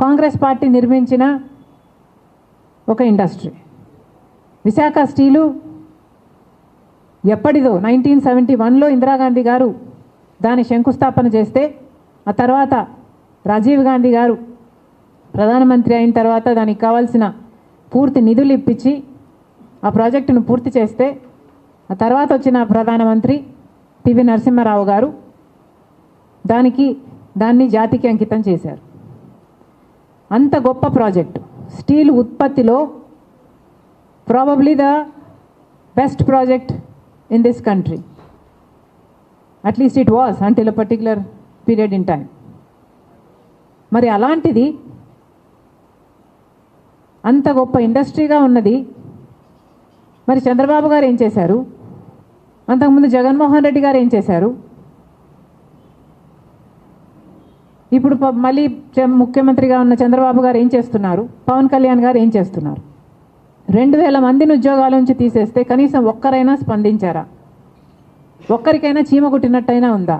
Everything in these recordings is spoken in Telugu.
కాంగ్రెస్ పార్టీ నిర్మించిన ఒక ఇండస్ట్రీ. విశాఖ స్టీలు ఎప్పటిదో 1971లో ఇందిరాగాంధీ గారు దాని శంకుస్థాపన చేస్తే, ఆ తర్వాత రాజీవ్ గాంధీ గారు ప్రధానమంత్రి అయిన తర్వాత దానికి కావాల్సిన పూర్తి నిధులు ఇప్పించి ఆ ప్రాజెక్టును పూర్తి చేస్తే, ఆ తర్వాత వచ్చిన ప్రధానమంత్రి పివి నరసింహారావు గారు దాన్ని జాతికి అంకితం చేశారు. అంత గొప్ప ప్రాజెక్టు, స్టీల్ ఉత్పత్తిలో probably the best project in this country. At least it was until a particular period in time. మరి అలాంటిది అంత గొప్ప ఇండస్ట్రీగా ఉన్నది మరి చంద్రబాబు గారు ఏం చేశారు? అంతకుముందు జగన్మోహన్ రెడ్డి గారు ఏం చేశారు? ఇప్పుడు మళ్ళీ ముఖ్యమంత్రిగా ఉన్న చంద్రబాబు గారు ఏం చేస్తున్నారు? పవన్ కళ్యాణ్ గారు ఏం చేస్తున్నారు? 2000 మందిని ఉద్యోగాల నుంచి తీసేస్తే కనీసం ఒక్కరైనా స్పందించారా? ఒక్కరికైనా చీమ కుట్టినట్టయినా ఉందా?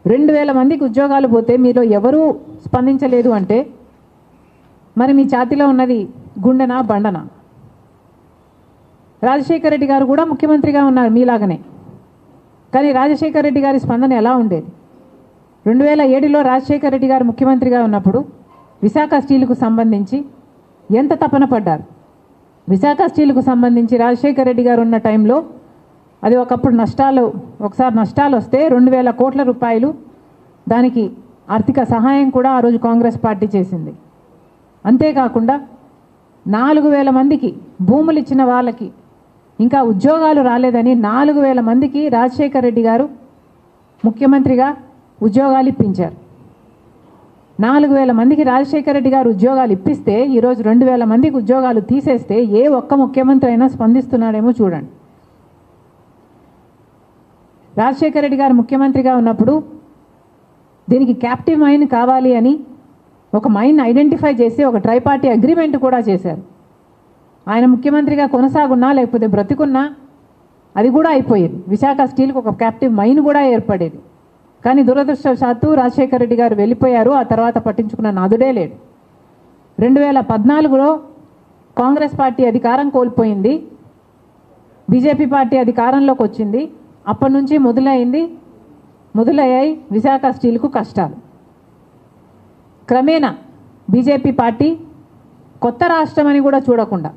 2000 మందికి ఉద్యోగాలు పోతే మీలో ఎవరూ స్పందించలేదు అంటే మరి మీ ఛాతీలో ఉన్నది గుండెనా బండనా? రాజశేఖర రెడ్డి గారు కూడా ముఖ్యమంత్రిగా ఉన్నారు మీలాగనే. కానీ రాజశేఖర రెడ్డి గారి స్పందన ఎలా ఉండేది? 2007లో రాజశేఖర రెడ్డి గారు ముఖ్యమంత్రిగా ఉన్నప్పుడు విశాఖ స్టీలుకు సంబంధించి ఎంత తపన పడ్డారు. విశాఖ స్టీలుకు సంబంధించి రాజశేఖర రెడ్డి గారు ఉన్న టైంలో అది ఒకప్పుడు ఒకసారి నష్టాలు వస్తే 2000 కోట్ల రూపాయలు దానికి ఆర్థిక సహాయం కూడా ఆ రోజు కాంగ్రెస్ పార్టీ చేసింది. అంతేకాకుండా 4000 మందికి భూములు ఇచ్చిన వాళ్ళకి ఇంకా ఉద్యోగాలు రాలేదని 4000 మందికి రాజశేఖర రెడ్డి గారు ముఖ్యమంత్రిగా ఉద్యోగాలు ఇప్పించారు. 4000 మందికి రాజశేఖర రెడ్డి గారు ఉద్యోగాలు ఇప్పిస్తే ఈరోజు 2000 మందికి ఉద్యోగాలు తీసేస్తే ఏ ఒక్క ముఖ్యమంత్రి అయినా స్పందిస్తున్నాడేమో చూడండి. రాజశేఖర రెడ్డి గారు ముఖ్యమంత్రిగా ఉన్నప్పుడు దీనికి క్యాప్టివ్ మైన్ కావాలి అని ఒక మైన్ ఐడెంటిఫై చేసి ఒక ట్రైపార్టీ అగ్రిమెంట్ కూడా చేశారు. ఆయన ముఖ్యమంత్రిగా కొనసాగున్నా లేకపోతే బ్రతికున్నా అది కూడా అయిపోయేది. విశాఖ స్టీల్కి ఒక క్యాప్టివ్ మైన్ కూడా ఏర్పడేది. కానీ దురదృష్టవశాత్తు రాజశేఖర రెడ్డి గారు వెళ్ళిపోయారు. ఆ తర్వాత పట్టించుకున్న నాదుడే లేడు. 2014లో కాంగ్రెస్ పార్టీ అధికారం కోల్పోయింది, బీజేపీ పార్టీ అధికారంలోకి వచ్చింది. అప్పటి నుంచి మొదలయ్యాయి విశాఖ స్టీల్కు కష్టాలు. క్రమేణా బీజేపీ పార్టీ కొత్త రాష్ట్రం అని కూడా చూడకుండా